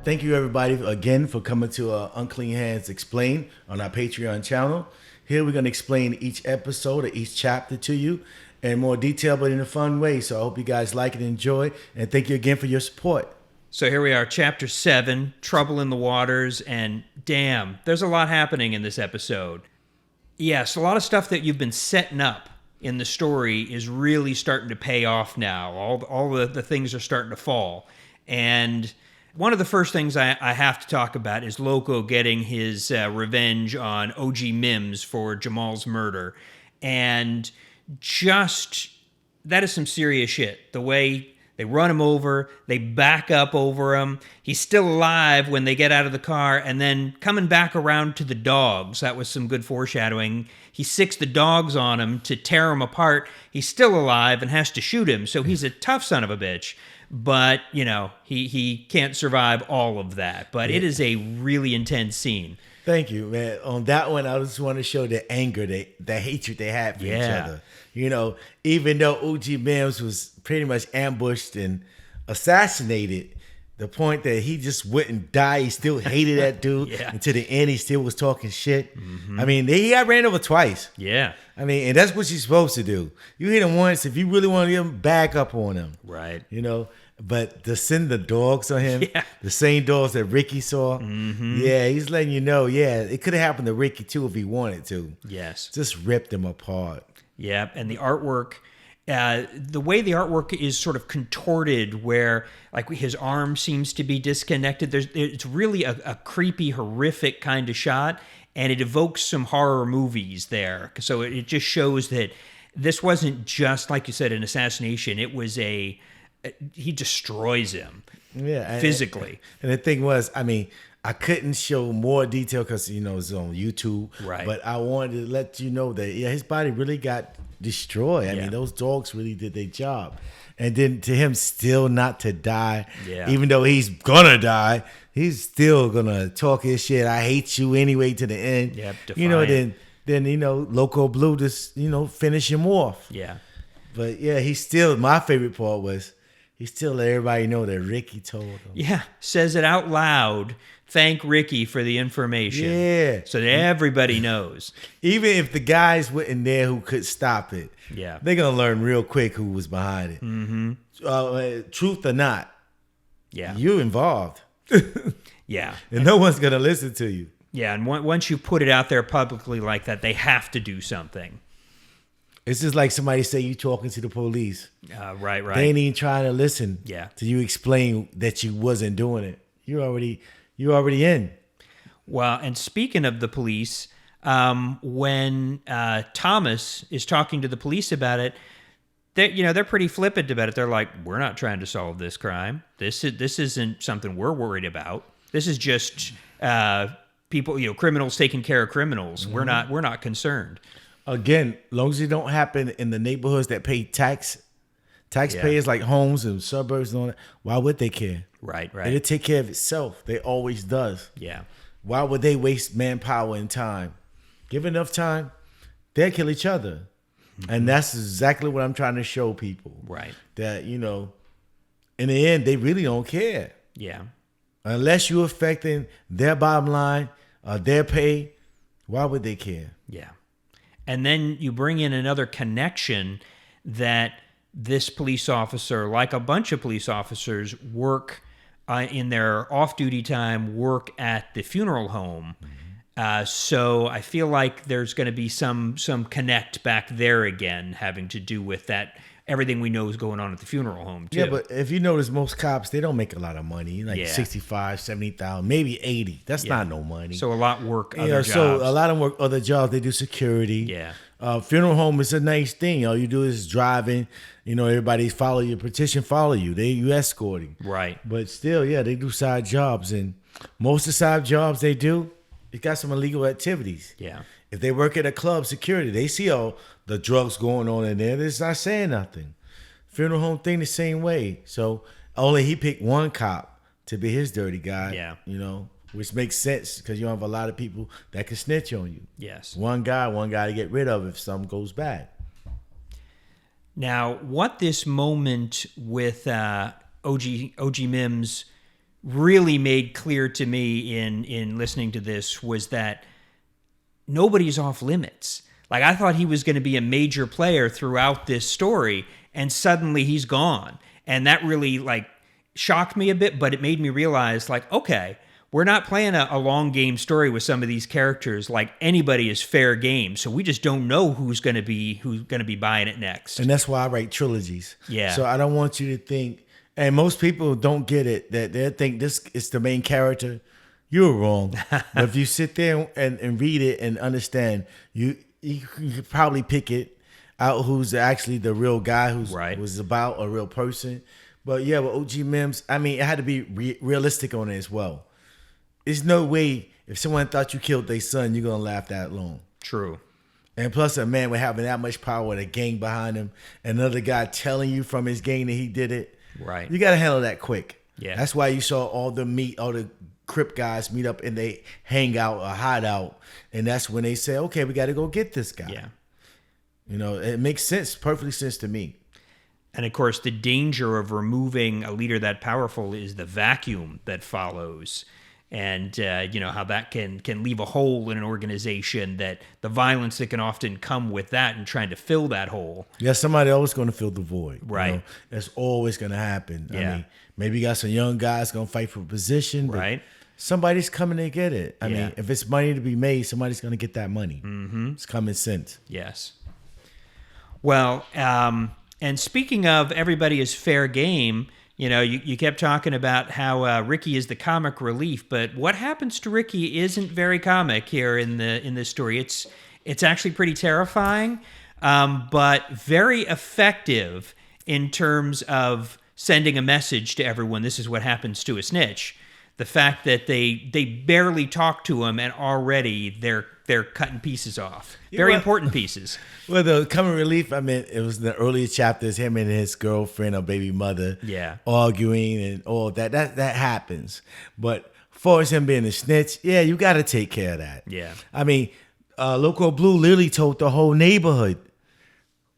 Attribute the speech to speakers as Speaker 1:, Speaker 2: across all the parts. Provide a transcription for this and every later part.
Speaker 1: Thank you, everybody, again for coming to Unclean Hands Explain on our Patreon channel. Here we're going to explain each episode or each chapter to you in more detail, but in a fun way. So I hope you guys like it and enjoy, and thank you again for your support.
Speaker 2: So here we are, Chapter 7, Trouble in the Waters, and damn, there's a lot happening in this episode. Yes, a lot of stuff that you've been setting up in the story is really starting to pay off now. All the things are starting to fall. And one of the first things I have to talk about is Loco getting his revenge on OG Mims for Jamal's murder. And just, that is some serious shit. The way they run him over, they back up over him. He's still alive when they get out of the car, and then coming back around to the dogs. That was some good foreshadowing. He sicks the dogs on him to tear him apart. He's still alive and has to shoot him, so he's a tough son of a bitch. But, you know, he can't survive all of that. But it is a really intense scene.
Speaker 1: Thank you, man. On that one, I just want to show the anger, the hatred they had for each other. You know, even though OG Mims was pretty much ambushed and assassinated, the point that he just wouldn't die, he still hated that dude. And to the end, he still was talking shit. I mean, he got ran over twice.
Speaker 2: Yeah.
Speaker 1: I mean, and that's what you're supposed to do. You hit him once. If you really want to get him, back up on him.
Speaker 2: Right.
Speaker 1: You know, but to send the dogs on him, the same dogs that Ricky saw, he's letting you know, it could have happened to Ricky too if he wanted to.
Speaker 2: Yes.
Speaker 1: Just ripped him apart.
Speaker 2: Yeah, and the artwork, the way the artwork is sort of contorted where like his arm seems to be disconnected, it's really a creepy, horrific kind of shot, and it evokes some horror movies there. So it just shows that this wasn't just, like you said, an assassination. It was he destroys him physically.
Speaker 1: And the thing was, I mean, I couldn't show more detail because, you know, it's on YouTube.
Speaker 2: Right.
Speaker 1: But I wanted to let you know that, his body really got destroyed. I mean, those dogs really did their job. And then to him still not to die, even though he's going to die, he's still going to talk his shit. I hate you anyway to the end.
Speaker 2: Yep,
Speaker 1: you know, then, you know, Loco Blue just, you know, finish him off.
Speaker 2: Yeah.
Speaker 1: But, he's still, my favorite part was, he still let everybody know that Ricky told him.
Speaker 2: Yeah, says it out loud. Thank Ricky for the information.
Speaker 1: Yeah.
Speaker 2: So that everybody knows.
Speaker 1: Even if the guys weren't there who could stop it,
Speaker 2: they're
Speaker 1: going to learn real quick who was behind it. Mm-hmm. Truth or not, you're involved.
Speaker 2: Yeah.
Speaker 1: And no one's going to listen to you.
Speaker 2: Yeah, and once you put it out there publicly like that, they have to do something.
Speaker 1: It's just like somebody say you talking to the police.
Speaker 2: Right.
Speaker 1: They ain't even trying to listen
Speaker 2: to
Speaker 1: you explain that you wasn't doing it. You're already in.
Speaker 2: Well, and speaking of the police, when Thomas is talking to the police about it, they're pretty flippant about it. They're like, "We're not trying to solve this crime. This isn't something we're worried about. This is just people, criminals taking care of criminals. Mm-hmm. We're not concerned." Again,
Speaker 1: as long as it don't happen in the neighborhoods that pay taxpayers like homes and suburbs and all that, why would they care?
Speaker 2: Right.
Speaker 1: It'll take care of itself. They always does.
Speaker 2: Yeah.
Speaker 1: Why would they waste manpower and time? Give enough time, they'll kill each other. Mm-hmm. And that's exactly what I'm trying to show people.
Speaker 2: Right.
Speaker 1: That, you know, in the end, they really don't care.
Speaker 2: Yeah.
Speaker 1: Unless you're affecting their bottom line, their pay, why would they care?
Speaker 2: Yeah. And then you bring in another connection that this police officer, like a bunch of police officers, work in their off-duty time, work at the funeral home. Mm-hmm. So I feel like there's going to be some connect back there again, having to do with that. Everything we know is going on at the funeral home, too.
Speaker 1: Yeah, but if you notice, most cops, they don't make a lot of money, like 65, 70,000, maybe 80. That's not no money.
Speaker 2: So a lot work other jobs.
Speaker 1: So a lot of work other jobs. They do security.
Speaker 2: Yeah.
Speaker 1: Funeral home is a nice thing. All you do is driving. You know, everybody follow your petition, follow you. You escorting.
Speaker 2: Right.
Speaker 1: But still, they do side jobs. And most of the side jobs they do, it got some illegal activities.
Speaker 2: Yeah.
Speaker 1: If they work at a club, security, they see all the drugs going on in there. They're not saying nothing. Funeral home thing the same way. So only he picked one cop to be his dirty guy.
Speaker 2: Yeah.
Speaker 1: You know, which makes sense because you don't have a lot of people that can snitch on you.
Speaker 2: Yes.
Speaker 1: One guy to get rid of if something goes bad.
Speaker 2: Now, what this moment with OG Mims really made clear to me in listening to this was that nobody's off limits. Like, I thought he was going to be a major player throughout this story, and suddenly he's gone. And that really, like, shocked me a bit, but it made me realize, like, okay, we're not playing a long game story with some of these characters. Like, anybody is fair game, so we just don't know who's going to be buying it next.
Speaker 1: And that's why I write trilogies.
Speaker 2: Yeah.
Speaker 1: So I don't want you to think, and most people don't get it, that they think this is the main character. You're wrong. But if you sit there and read it and understand, you could probably pick it out who's actually the real guy who's was about a real person. But yeah, with OG Mims, I mean, it had to be realistic on it as well. There's no way if someone thought you killed their son, you're going to laugh that long.
Speaker 2: True.
Speaker 1: And plus a man with having that much power with a gang behind him, another guy telling you from his gang that he did it.
Speaker 2: Right.
Speaker 1: You got to handle that quick.
Speaker 2: Yeah.
Speaker 1: That's why you saw all the Crip guys meet up and they hang out or hide out. And that's when they say, okay, we got to go get this guy.
Speaker 2: Yeah.
Speaker 1: You know, it makes sense, perfectly sense to me.
Speaker 2: And of course, the danger of removing a leader that powerful is the vacuum that follows. And, how that can leave a hole in an organization, that the violence that can often come with that and trying to fill that hole.
Speaker 1: Yeah, somebody always going to fill the void.
Speaker 2: Right.
Speaker 1: You know? That's always going to happen.
Speaker 2: Yeah.
Speaker 1: I mean, maybe you got some young guys going to fight for a position. But
Speaker 2: right.
Speaker 1: Somebody's coming to get it. I mean, if it's money to be made, somebody's going to get that money. Mm-hmm. It's common sense.
Speaker 2: Yes. Well, and speaking of everybody is fair game, you kept talking about how Ricky is the comic relief, but what happens to Ricky isn't very comic here in this story. It's actually pretty terrifying, but very effective in terms of sending a message to everyone. This is what happens to a snitch. The fact that they barely talk to him and already they're cutting pieces off. Very important pieces.
Speaker 1: Well, the comic relief, I mean, it was in the earlier chapters, him and his girlfriend or baby mother arguing and all that. That happens. But far as him being a snitch, yeah, you got to take care of that.
Speaker 2: Yeah.
Speaker 1: I mean, Loco Blue literally told the whole neighborhood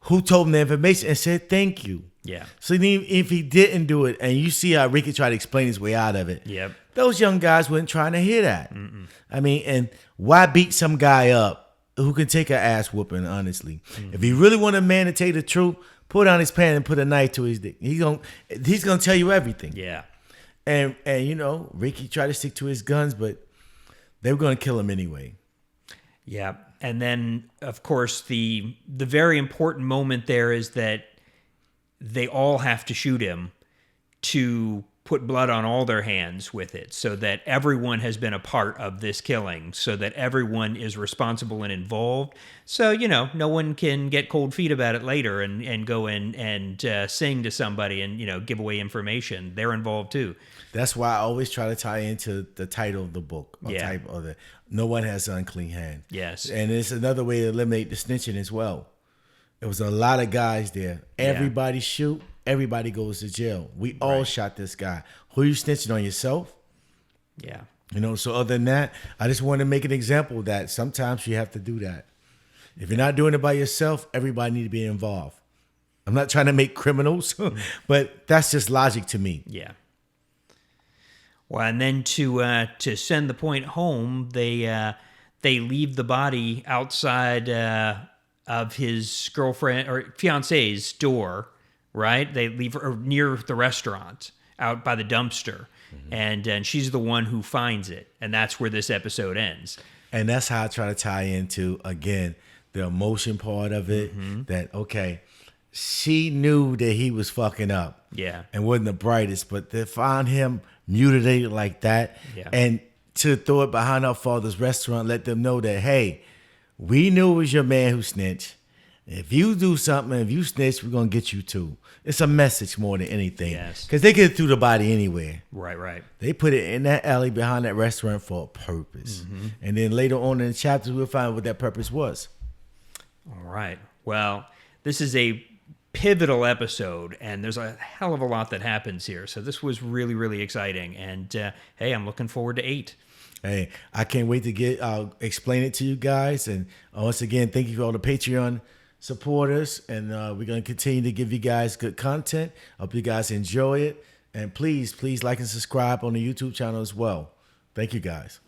Speaker 1: who told him the information and said thank you.
Speaker 2: Yeah.
Speaker 1: So even if he didn't do it, and you see how Ricky tried to explain his way out of it,
Speaker 2: yep.
Speaker 1: Those young guys weren't trying to hear that. Mm-mm. I mean, and why beat some guy up who can take an ass whooping, honestly? Mm-hmm. If he really want a man to tell you the truth, pull down his pants and put a knife to his dick. He's gonna tell you everything.
Speaker 2: Yeah.
Speaker 1: And Ricky tried to stick to his guns, but they were gonna kill him anyway.
Speaker 2: Yeah. And then, of course, the very important moment there is that they all have to shoot him to put blood on all their hands with it, so that everyone has been a part of this killing, so that everyone is responsible and involved. So, no one can get cold feet about it later and go in and sing to somebody and, give away information. They're involved too. That's
Speaker 1: why I always try to tie into the title of the book. Type of the No One Has an Unclean Hand.
Speaker 2: Yes.
Speaker 1: And it's another way to eliminate the snitching as well. There was a lot of guys there. Everybody shoot. Everybody goes to jail. We all shot this guy. Who are you snitching on, yourself?
Speaker 2: Yeah.
Speaker 1: So other than that, I just want to make an example that sometimes you have to do that. If you're not doing it by yourself, everybody need to be involved. I'm not trying to make criminals, but that's just logic to me.
Speaker 2: Yeah. Well, and then to send the point home, they leave the body outside of his girlfriend or fiance's door. Right? They leave her near the restaurant out by the dumpster. Mm-hmm. And she's the one who finds it. And that's where this episode ends.
Speaker 1: And that's how I try to tie into, again, the emotion part of it. Mm-hmm. That, okay, she knew that he was fucking up.
Speaker 2: Yeah.
Speaker 1: And wasn't the brightest. But to find him mutilated like that.
Speaker 2: Yeah.
Speaker 1: And to throw it behind our father's restaurant, let them know that, hey, we knew it was your man who snitched. If you do something, if you snitch, we're going to get you too. It's a message more than anything.
Speaker 2: Yes.
Speaker 1: Because they get through the body anywhere.
Speaker 2: Right.
Speaker 1: They put it in that alley behind that restaurant for a purpose. Mm-hmm. And then later on in the chapters, we'll find what that purpose was.
Speaker 2: All right. Well, this is a pivotal episode, and there's a hell of a lot that happens here. So this was really, really exciting. And, hey, I'm looking forward to 8.
Speaker 1: Hey, I can't wait to explain it to you guys. And once again, thank you for all the Patreon supporters, and we're going to continue to give you guys good content. Hope you guys enjoy it, And please like and subscribe on the YouTube channel as well. Thank you, guys.